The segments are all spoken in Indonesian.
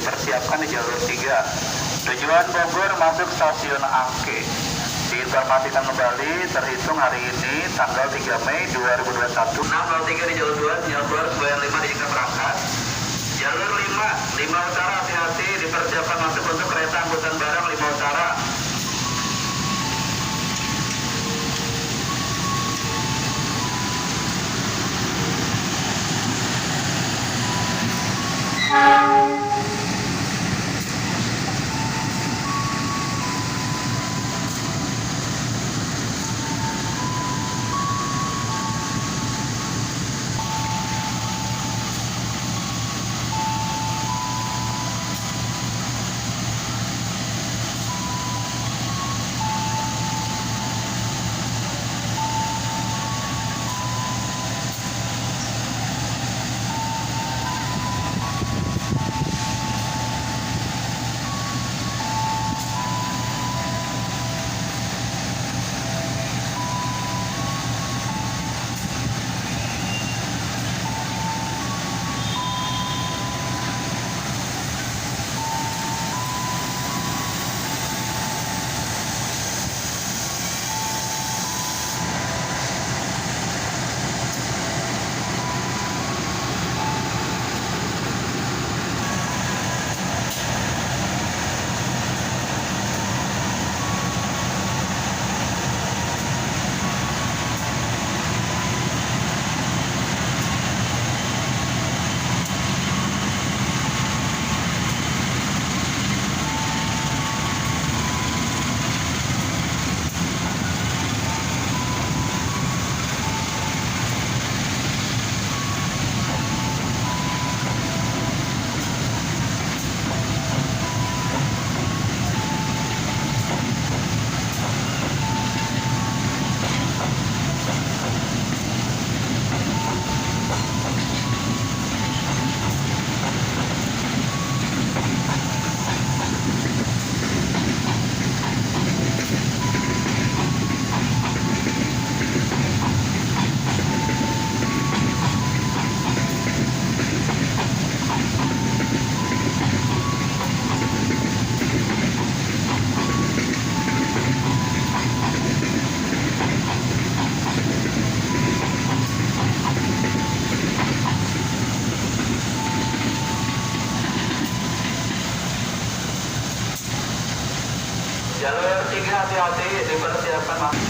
dipersiapkan di jalur 3. Tujuan Bogor masuk stasiun Angke. Diinformasikan kembali terhitung hari ini tanggal 3 Mei 2021. 603 di jalur 2, sinyal keluar semboyan 5 diizinkan berangkat. Jalur 5 utara hati-hati dipersiapkan masuk untuk kereta angkutan barang 5 utara. Jalur 3 hati-hati dipersiapkan masuk.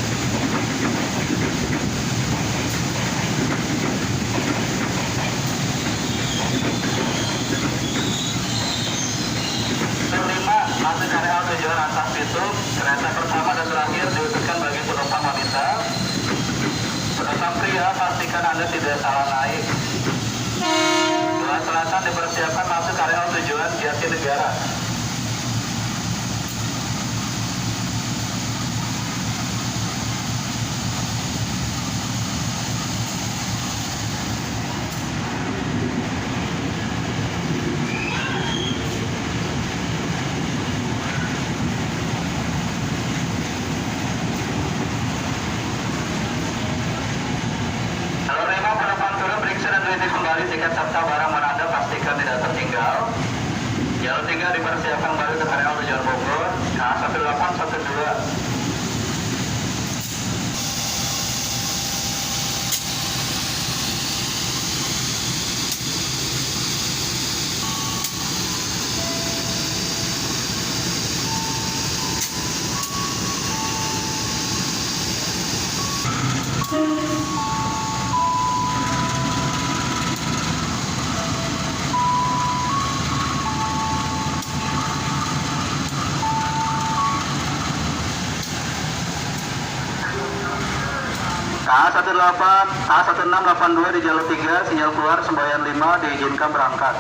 Jalur 5 masuk area tujuan Antas Bitung. Kereta pertama dan terakhir diutuskan bagi penumpang wanita. Penumpang pria pastikan Anda tidak salah naik. Tujuan selatan dipersiapkan masuk area tujuan Jatinegara. Kembali tiket serta barang berada pastikan tidak tertinggal. Jalur 3 dipersiapkan kembali untuk area tujuan Bogor K1812. A1682 di jalur 3, sinyal keluar semboyan 5 diizinkan berangkat.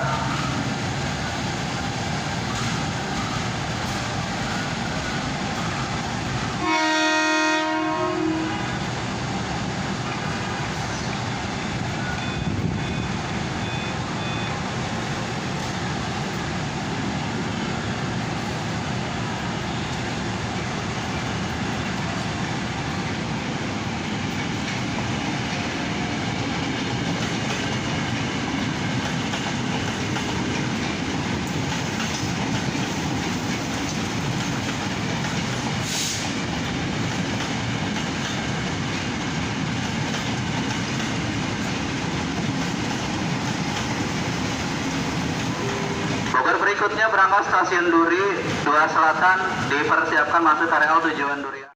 Berikutnya berangkat stasiun Duri, Dua Selatan, dipersiapkan masuk areal tujuan Durian.